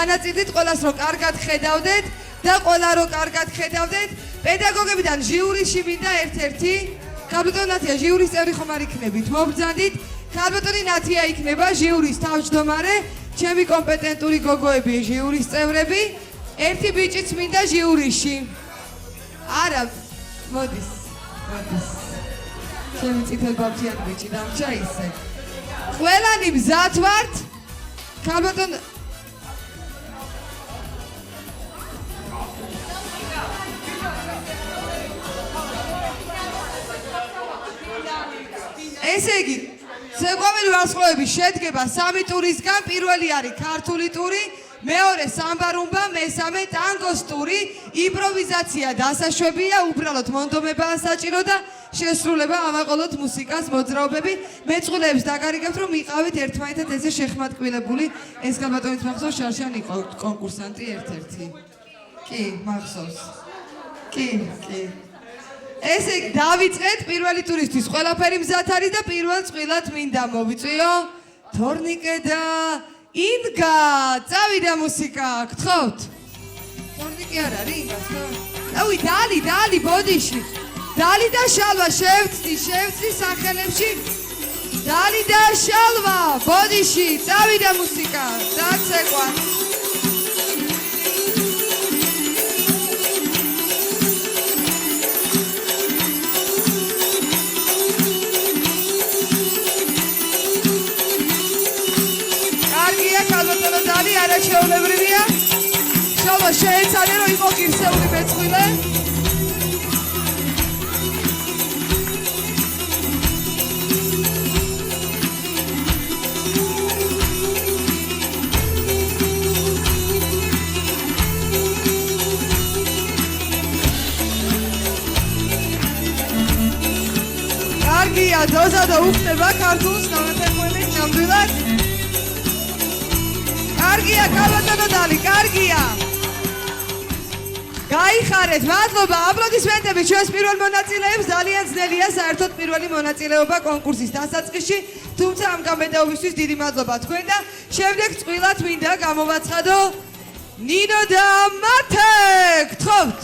განაწილდით ყველას რომ კარგად ხედავდეთ და ყველა რომ კარგად ხედავდეთ. პედაგოგებიდან ჟიურიში მინდა ერთ-ერთი ქალბატონი ნათია ჟიურის წევრი ხომ არ იქნებით. მობრძანდით ქალბატონი ნათია იქნება ჟიურის თავმჯდომარე. ჩემი კომპეტენტური გოგოები ჟიურის წევრები. ერთი ბიჭიც მინდა ჟიურიში. არა, მოდის. ჩემი წითელ ბავშვიანი ბიჭი დამჭა ისე. ყველანი მზად ვართ. ქალბატონ ესე იგი, ცეკვაველი ვარსკვლავები შედგება 3 ტურისგან. პირველი არის ქართული ტური, მეორე სამბარუმბა, მესამე ტანგოს ტური. იმპროვიზაცია დასაშვებია, უბრალოდ მონდომებაა საჭირო და შესრულება ავაყოლოთ მუსიკას, მოძრაობები. მეწყვილეებს დაგარიგებთ, რომ იყავით ერთმანეთად ესე შეხმატკბილებული. ეს ქალბატონის მახსოვს შარშან იყო კონკურსანტი ერთ-ერთი. კი, მახსოვს. კი. ესე დავიწყეთ პირველი ტურისთვის. ყველაფერი მზად არის და პირველ წყვილად მინდა მოვიწვიო. თორნიკე და ინგა, წავიდა მუსიკა, გთხოვთ. თორნიკე არ არის ინგას, ხო? დავი, დალი, ბოდიში. დალი და შალვა შევწდი სახელებში. დალი და შალვა, ბოდიში, წავიდა მუსიკა, დაცეკვა. ქალბატონო დალი არაჩვეულებრივია. შალვა შეეცადე რომ იყო ღირსეული მეწყვილე. კარგია, დოზა და უხდება ქართულს გამეთეხველი ნამდვილად. კარგია, ქალბატონო დალი, კარგია. გაიხარეთ, მადლობა, აპლოდისმენტები ჩვენს პირველ მონაწილეებს. ძალიან ძნელია საერთოდ პირველი მონაწილეობა კონკურსის დასაწყისში, თუმცა ამ გამედაობისთვის დიდი მადლობა თქვენ და შემდეგ წყვილად მინდა გამოვაცხადო ნინო და მათე. გთხოვთ.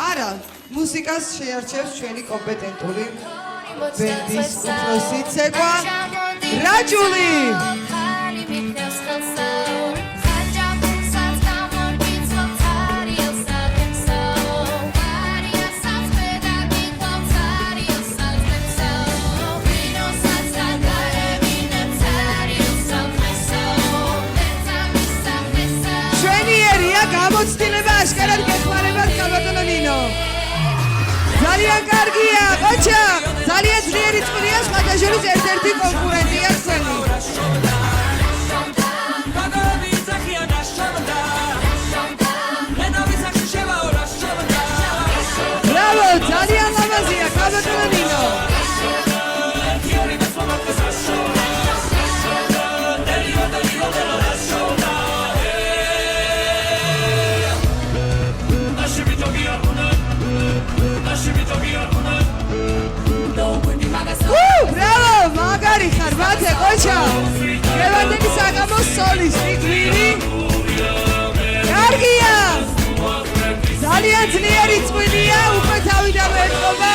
არა, მუსიკას შეარჩევს ჩვენი კომპეტენტური ბენდის უფროსი ცეკვა რაჯული. გამოცდილება აშკარად გეხმარებათ ქალბატონო ნინო. ძალიან კარგია, ყოჩა, ძალიან ძლიერი წყვილია, სხვათა შორის ერთ-ერთი კონკურენტია თქვენი. ბრავო, ძალიან ლამაზია ქალბატონო ნინო. ბრავო, მაგარი ხარ, მათე, ყოჩა. გევანდელი საგამოს სოლისტი, გვირი. კარგია. ძალიან ძლიერი წყვილია, უკვე თავიდან ეტყობა.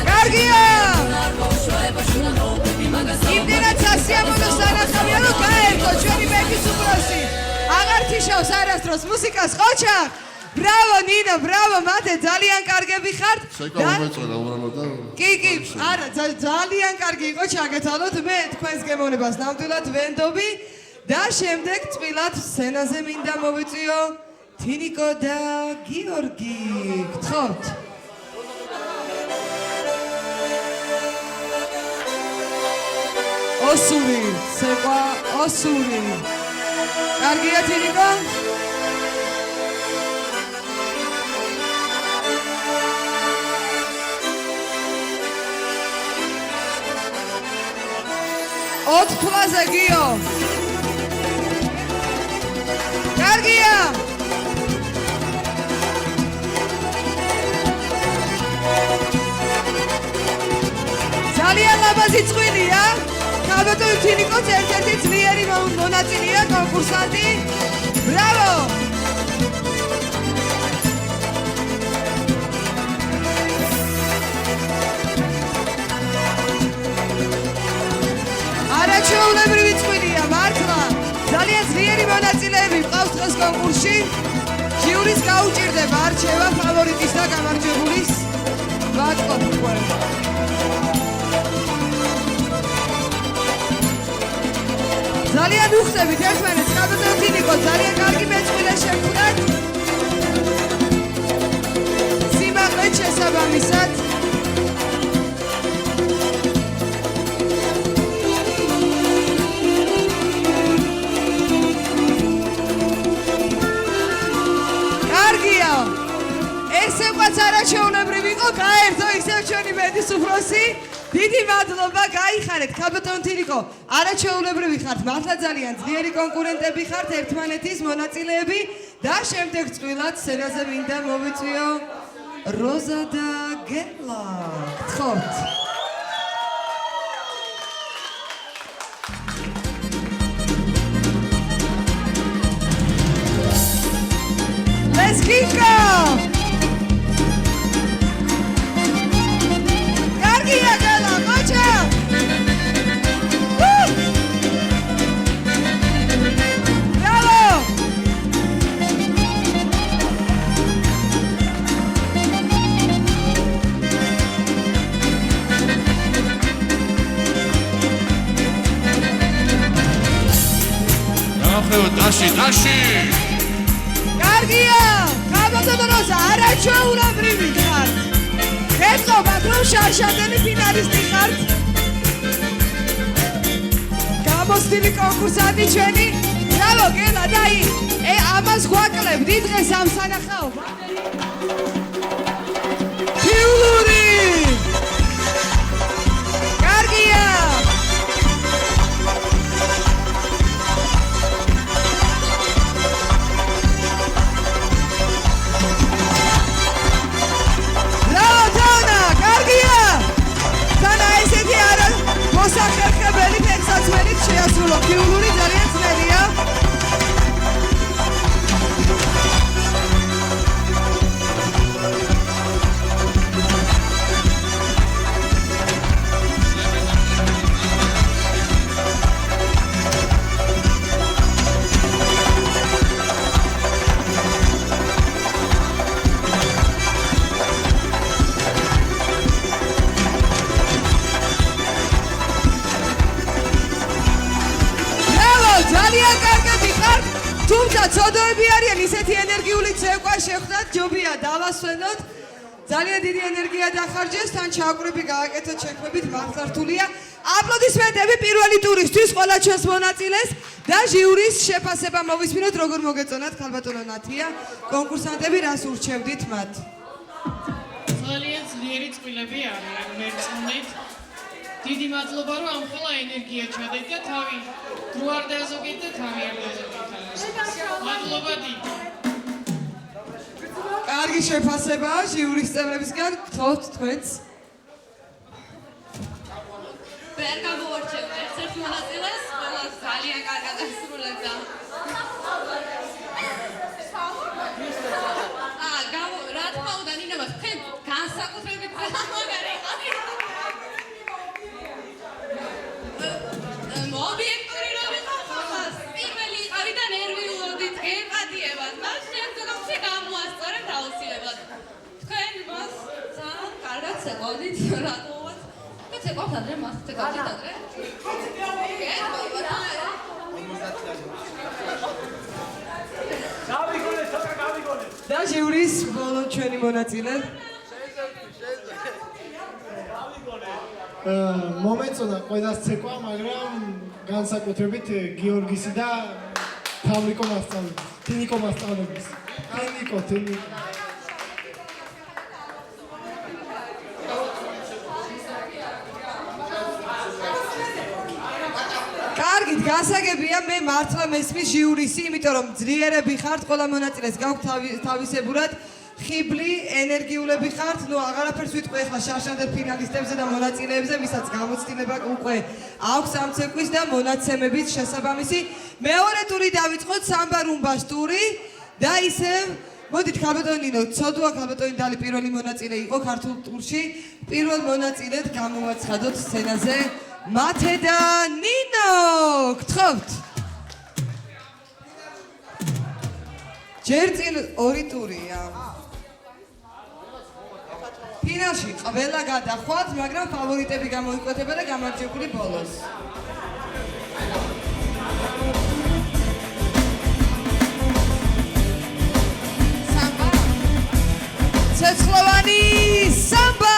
კარგია. იმდენად სასიამოვნო სანახავია, რომ გაერთო ჩვენი მეფის უფროსი. აღარ თიშავს არასდროს მუსიკას, ყოჩა. ბრავო ნინო, ბრავო მათე, ძალიან კარგები ხართ. შეკავებეწოდა უბრალოდ და კი, არა, ძალიან კარგი იყო ჩაგეთვალოთ. მე თქვენს გემოვნებას ნამდვილად ვენდობი და შემდეგ წყვილად სცენაზე მინდა მოვიწვიო თინიკო და გიორგი. გთხოვთ. ოსური, ცეკვა ოსური. კარგია თინიკო? ოთხფლაზე გიო. კარგია. ძალიან ლამაზი წვილია. ქალბატონი თინიკოც ერთ-ერთი ძლიერი მონაწილეა, კონკურსანტი. ბრავო! არაჩვეულებრივი წვილია, მართლა. ძალიან ძლიერი მონაწილეები მყავს დღეს კონკურსში. ჟიურის გაუჭირდება არჩევა ფავორიტის და გამარჯვებულის. ვატყობ უკვე. ძალიან უხდებით ერთმანეთს, ქალბატონი თინიკო, ძალიან კარგი მეწყვილე შევხვდათ. სიმაღლეც შესაბამისად. ესე ყვაც არაჩვეულებრივი იყო, გაერთო ისევ ჩვენი მედის უფროსი. დიდი მადლობა, გაიხარეთ, ქალბატონი თინიკო, არაჩვეულებრივი ხართ, მართლა ძალიან ძლიერი კონკურენტები ხართ, ერთმანეთის მონაწილეები და შემდეგ წყვილად სცენაზე მინდა მოვიწვიო როზა და გელა. გთხოვთ. Let's keep going! Gargia Gela, Mocha! Woo! Bravo! Dashi! კარგია, ქალბატონო როზა, არაჩვეულებრივი ხართ. გეტყობათ, რომ შარშანდელი ფინალისტი ხართ. გამოსტილი კონკურსანტი ჩვენი. ბრავო, გელა, დაი. ამას გვაკლებდი დღეს ამ სანახაობა. ფიულური! კარგია! მოსახერხებელი ფექსაცმელით შეასრულო. ფიულური ძალიან ძნელია. ძალიან კარგები ხართ, თუმცა ცოდოები არიან, ისეთი ენერგიული ცეკვა შეხვდათ, ჯობია დავასვენოთ. ძალიან დიდი ენერგია დახარჯეს, თან ჩააკვრები გააკეთოთ შექმებით, მართლა რთულია. აპლოდისმენტები პირველი ტურისთვის ყველა ჩვენს მონაწილეს და ჟიურის შეფასება მოვისმინოთ, როგორ მოგეწონათ ქალბატონო ნათია. კონკურსანტები რას ურჩევდით მათ? ძალიან ძლიერი წყვილები არიან მერწმუნით. დიდი მადლობა, რომ ამხელა ენერგია ჩადეთ და თავი დრო არ დააზოგეთ და თავი არ დააზოგეთ. მადლობა დიდი. კარგი შეფასებაა ჟიურის წევრებისგან, გთხოვთ თქვენც. ვერ გამოვარჩევ ერთ-ერთ მონაწილეს, ყველა ძალიან კარგად ასრულებდა. რა თქმა უნდა, ნინო, თქვენ განსაკუთრებით მაგარი იყავით. ობიექტური რომ ვიყავ, პირველი იყავი და ნერვიულობდით, გეპატიებად, მას შემდგომში გამოასწორებ აუცილებლად. თქვენ მას ძალიან კარგად ცეკვავდით, რატომაც? თქვენ ცეკვავთ ადრე, მას ცეკვავდით ადრე? და ჟიურის ბოლო ჩვენი მონაწილე. მომეწონა ყველას ცეკვა, მაგრამ განსაკუთრებით გიორგისი და თამრიკო მასწავლების. თინიკო მასწავლების. თინიკო. კარგით, გასაგებია, მე მართლა მესმის ჟიურისი, იმიტომ რომ ძლიერები ხართ, ყველა მონაწილეს გაქვთ თავისებურად ხიბლი ენერგიულები ხართ, ნუ აღარაფერს ვიტყვი ახლა შარშანდელ ფინალისტებზე და მონაწილეებზე, ვისაც გამოცდილება უკვე აქვს ამ ცეკვის და მონაცემებით შესაბამისი. მეორე ტური დავიწყოთ სამბა რუმბას ტური და ისევ მოდით ქალბატონი ნინო, ცოდვა ქალბატონი დალი პირველი მონაწილე იყო ქართულ ტურში. პირველ მონაწილედ გამოვაცხადოთ სცენაზე მათე და ნინო. გთხოვთ. ჯერ წინ ორი ტურია. ფინალში ყველა გადახვათ, მაგრამ ფავორიტები გამოიკვეთება და გამარჯვებული ბოლოს. სამბა. ცეცხლოვანი სამბა.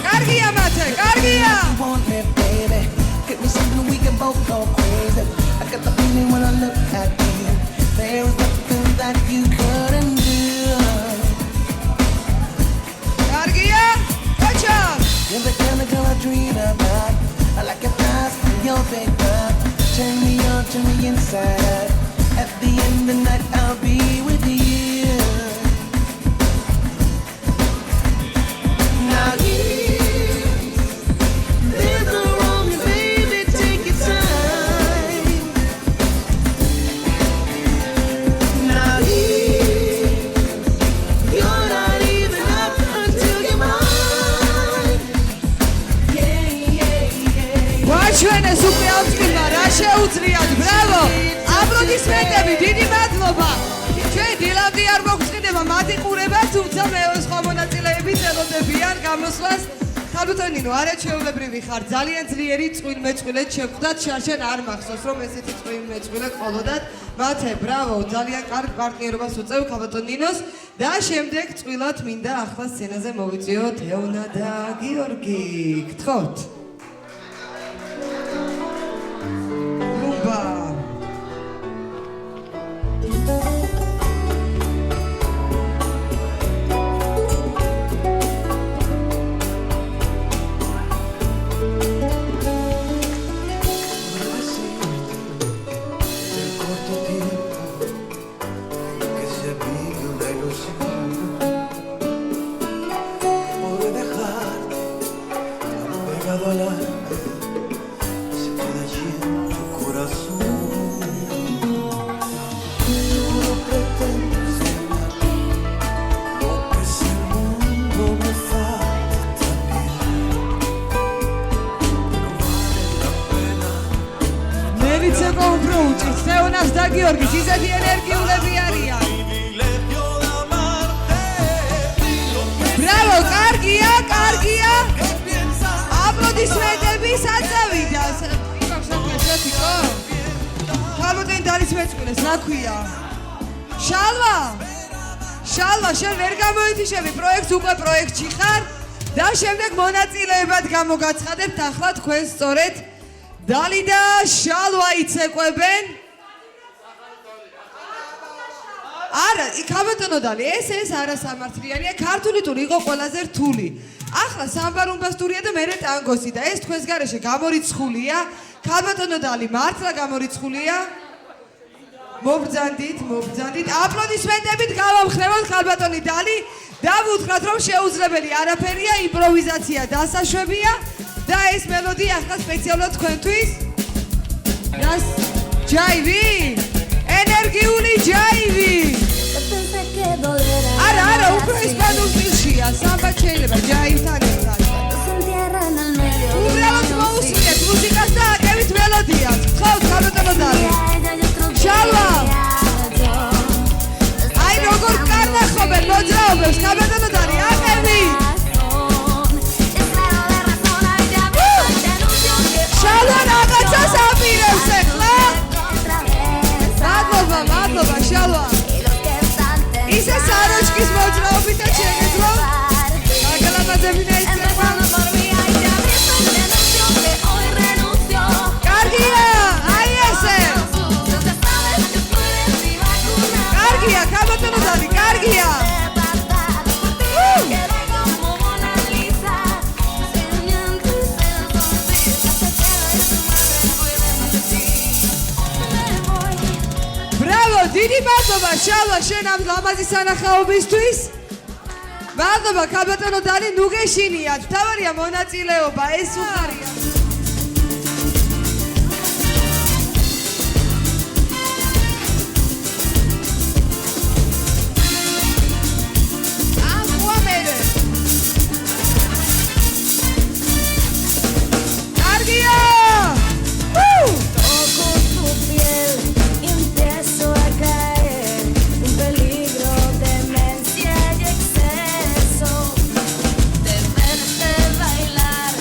კარგია მათე, კარგია. Give me something we can both go crazy. I got the feeling when I look at you. There was nothing that you couldn't do. Kargia, Kocha. You're the kind of girl I dream about. I like your thighs and your big butt. Turn me on, turn me inside out. At the end of the night, I'll be with you. Now there's no wrong, baby, take your time. Now you're not even up until you're mine. Yeah. ვაჩვენეს უკვე ამ წილმა რა შეუძლიათ. ბრავო! აპლოდისმენტები, დიდი მადლობა. ჩვენ დილამდე არ მოგწდება მათი ყურება, თუმცა მეორე სხვა მონაწილეები ელოდებიან გამოსვლას. ქალბატონინო, არაჩვეულებრივი ხარ, ძალიან ძლიერი წყვილ-მეწყვილედ შევხვდათ, შარშან არ მახსოვს რომ ესეთი წყვილ-მეწყვილე ყოლოდათ. მათე, ბრავო, ძალიან კარგ პარტნიორობას უწევ ქალბატონინოს და შემდეგ წყვილად მინდა ახლა სცენაზე მოვიწიოთ ეონა და გიორგი. გთხოვთ. რუმბა. ეონას და გიორგის ისეთი ენერგიულები არიან. ბრავო, კარგია, კარგია. აპლოდისმენტები საწევიდა. იმავსაკეთებიკო. ქალბატონი დალის მეწყვილეს, რა ქვია? შალვა. შალვა, შენ ვერ გამოითიშები, პროექტს უკვე პროექტში ხარ და შემდეგ მონაწილეებად გამოგაცხადებთ ახლა თქვენ სწორედ დალი და შალვა იცეკვებენ. არა, ქალბატონო დალი, ეს არასამართლიანია. ქართული ტური იყო ყველაზე რთული. ახლა სამბა რუმბას ტურია და მერე ტანგოსი და ეს თქვენს გარეშე გამორიცხულია. ქალბატონო დალი, მართლა გამორიცხულია. მობრძანდით. აპლოდისმენტებით გავამხნევოთ ქალბატონი დალი და ვუთხრათ რომ შეუძლებელი არაფერია, იმპროვიზაცია დასაშვებია და ეს მელოდია ახლა სპეციალურად თქვენთვის. რას ჯაივი? ენერგიული ჯაივი. არა, უფრო ესპანურ სტილშია, სამბა შეიძლება ჯაივთან ერთად. უბრალოდ მოусმინეთ მუსიკას და აკევით მელოდიას. გთხოვთ ქალბატონო დალი. შალვა. აი როგორ კარნახობენ მოძრაობებს ქალბატონო დალი, აკევით. შალვა რაღაცას აპირებს ახლა. მადლობა შალვა. ისე საროჩკის მოძრაობითაც შეგეძლო. გაგალამაზებინა იწება. კარგია, აი ესე. კარგია, ქალბატონო დალი, კარგია. დიდი მადლობა შალვა შენ ამ ლამაზი სანახაობისთვის. მადლობა ქალბატონო დალი ნუ გეშინიათ. თავარია მონაწილეობა ეს უხარია. Toco tu piel y empiezo a caer. Un peligro, demencia y exceso. De verte bailar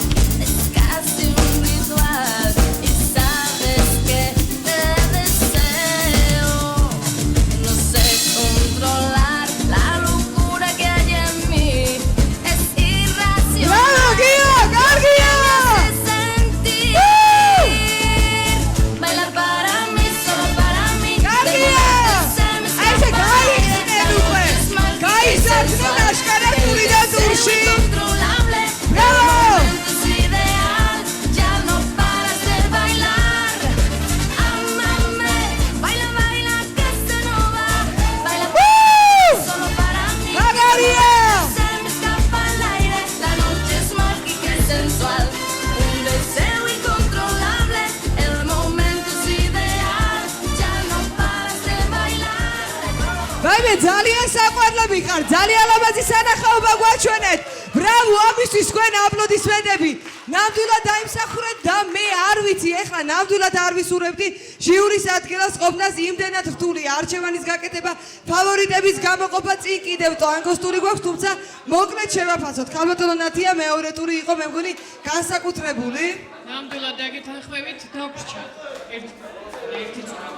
es casi un ritual. Y sabes que te deseo. No sé controlar la locura que hay en mí. Es irracional. Bailar para mí, solo para mí. Incontrolable. Es ideal. Ya no paras de bailar. Amame. Baila, baila, que se no va. Baila solo para mí. Se me escapa al aire. La noche es mágica y sensual. Un deseo incontrolable. El momento es ideal. Ya no paras de bailar. ვაიმე ძალიან საყვარლები ხარ, ძალიან ლამაზი სანახაობა გვაჩვენეთ. ბრავო, ამისთვის თქვენ აპლოდისმენტები. ნამდვილად დაიმსახურეთ და მე არ ვიცი, ეხლა ნამდვილად არ ვისურვებდი ჟიურის ადგილას ყოფნას იმდენად რთული არჩევანის გაკეთება, ფავორიტების გამოყოფა წინ კიდევ ტანგოს ტური გვაქვს, თუმცა მოკლედ შევაფასოთ. ქალბატონო ნათია მეორე ტური იყო, მე მგონი განსაკუთრებული. ნამდვილად დაგეთანხმებით დაგვრჩა. ერთი წუთი.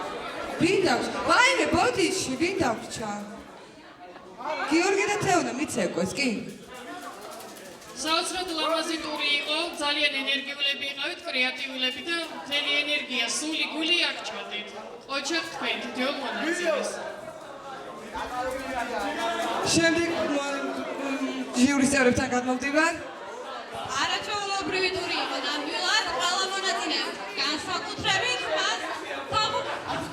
ვინ დავრჩა? ვაიმე, ბოდიში, ვინ დავრჩა? გიორგი და თეონა მიცეკვეს, კი? საოცრად ლამაზი ტური იყო, ძალიან ენერგიულები იყავით, კრეატიულები და მთელი ენერგია, სული გული აქ ჩადეთ. ოჩახ თქვენ თითოეულ მონაწილეს. შემდეგ ჟიურის წევრებთან გადმოვდივარ. არაჩვეულებრივი ტური იყო ნამდვილად, ყველა მონაწილე განსაკუთრებით მას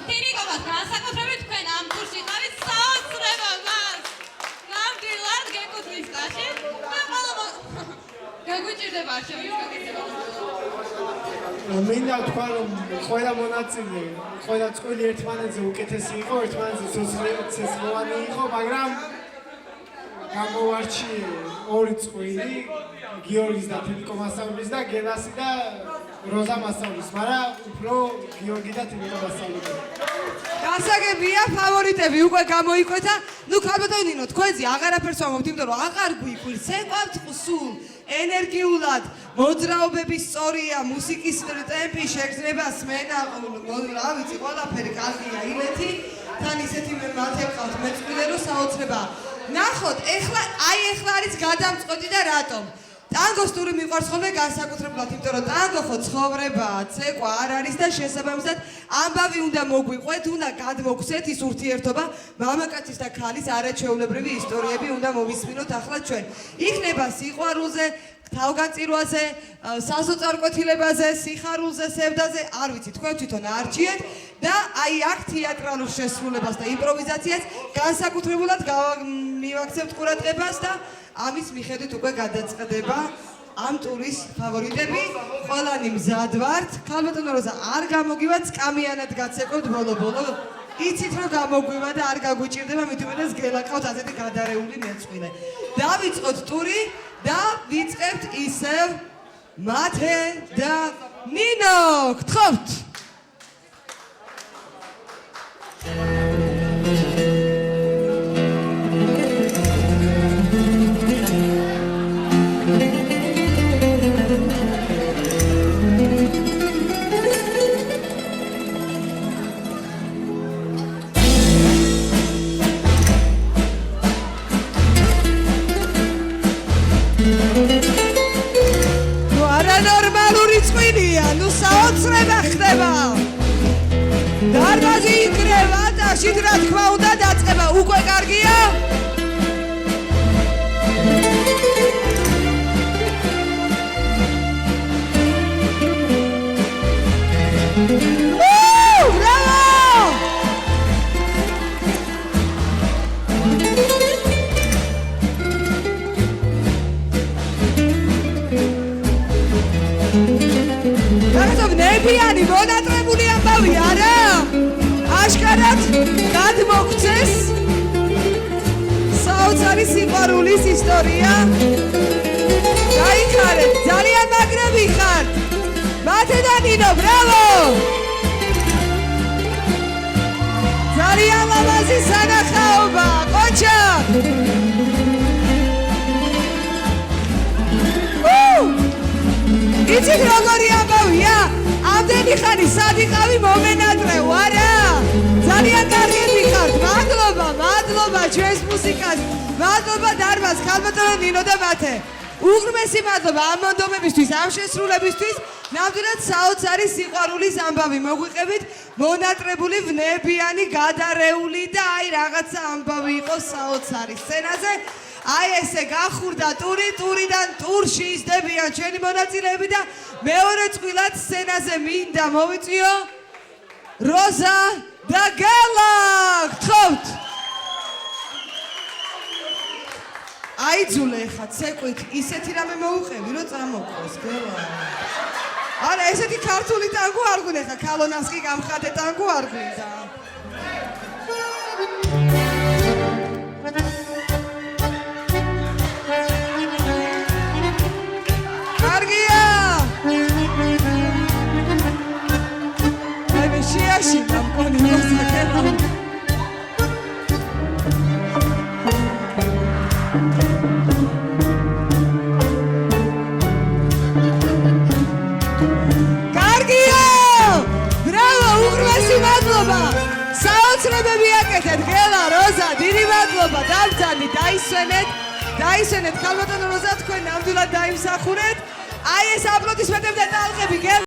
თინიკობას განსაკუთრებით თქვენ ამ ტურში იყავით საოცრება მას. ნამდვილად გეკუთვნის ტაში და გაგვიჭირდება შევიშკეთება. მინდა ვთქვა, რომ ყველა მონაწილე, ყველა წყვილი ერთმანეთზე უკეთესი იყო, ერთმანეთზე ცეცხლოვანი იყო, მაგრამ გამოვარჩიე ორი წყვილი, გიორგის და თინიკო მასწავლებლის და გენასი და როზა მასწავლებლის, მაგრამ უფრო გიორგი და თინიკო მასწავლებელი. გასაგებია, ფავორიტები უკვე გამოიკვეთა. ნუ ქალბატონო ნინო, თქვენზე აღარაფერს ვამბობთ, იმიტომ რომ აღარ გვიქვლის, ცეკვავთ სულ ენერგიულად, მოძრაობების სწორია, მუსიკის ტემპი, შეგრძნება, სმენა, რა ვიცი, ყველაფერი კარგია, ილეთი, თან ისეთი მათე ყავთ მეწყვილე, რომ საოცრებაა. ნახოთ, ეხლა არის გადამწყვეტი და რატომ? ტანგოს ტური მიყვარს ხოლმე განსაკუთრებულად, იმიტომ რომ ტანგო ხო ცხოვრებაა, ცეკვა არ არის და შესაბამისად ამბავი უნდა მოგვიყვეთ, უნდა გადმოგცეთ ის ურთიერთობა, მამაკაცის და ქალის არაჩვეულებრივი ისტორიები უნდა მოვისმინოთ ახლა ჩვენ. იქნება სიყვარულზე, თავგანწირვაზე, საზოწარკვეთილებაზე, სიხარულზე, სევდაზე, არ ვიცი, თქვენ თვითონ არჩიეთ და აი აქ თეატრალურ შესრულებას და იმპროვიზაციას განსაკუთრებულად მივაქცევთ ყურადღებას და ამის მიხედვით უკვე გადაწყდება ამ ტურის ფავორიტები. ყველანი მზად ვართ. ქალბატონო როზა არ გამოგივათ, სკამიანად გაცეკვებთ ბოლო-ბოლო. იცით რომ გამოგვივა და არ გაგვიჭირდება, მით უმეტეს გელაკავთ ასეთი გადარეული მეწყვილე. დავიწყოთ ტური და ვიწყებთ ისევ მათე და ნინო. გთხოვთ. არანორმალური წვილია, ნუ საოცრება ხდება. დარბაზი იქნება, ტაშით რა თქმა უნდა დაწყება, უკვე კარგია? ბრავო! ნებიანი მონატრებული ამბავი არა? აშკარად გადმოგცეს საოცარი სიყვარულის ისტორია. გაიხარეთ, ძალიან მაგრები ხართ. მათე და ნინო, ბრავო! ძალიან ლამაზი სანახაობა, ყოჩა! იცით როგორი ამბავია? ამდენი ხანი სად იყავი მომენატრეო, არა? ძალიან კარგები ხართ, მადლობა ჩვენს მუსიკას, მადლობა დარბაზს, ქალბატონო ნინო და მათე. უღრმესი მადლობა ამ მონდომებისთვის, ამ შესრულებისთვის. ნამდვილად საოცარი სიყვარულის ამბავი მოგვიყევით, მონატრებული, ვნებიანი, გადარეული და აი რაღაცა ამბავი იყო საოცარი სცენაზე. აი ესე გახურდა ტურიდან ტურში ისდებიან ჩვენი მონაწილეები და მეორე წყვილად სცენაზე მინდა მოვიწვიო როზა და გელა. გთხოვთ. აიძულე ხა ცეკვით ისეთი რამე მოუყევი რომ წამოყვეს გელა. არა ესეთი ქართული ტანგო არ გვინდა ხა ქალონას კი გამხადე ტანგო არ გვინდა. კარგია. აი მე შეაშინა მგონი როზა გელა. საოცრებები აკეთეთ გელა როზა დიდი მადლობა დავძანით დაისვენეთ ქალბატონო როზა თქვენ ნამდვილად დაიმსახურეთ აი ეს აპლოდისმენტები და ტალღები გელა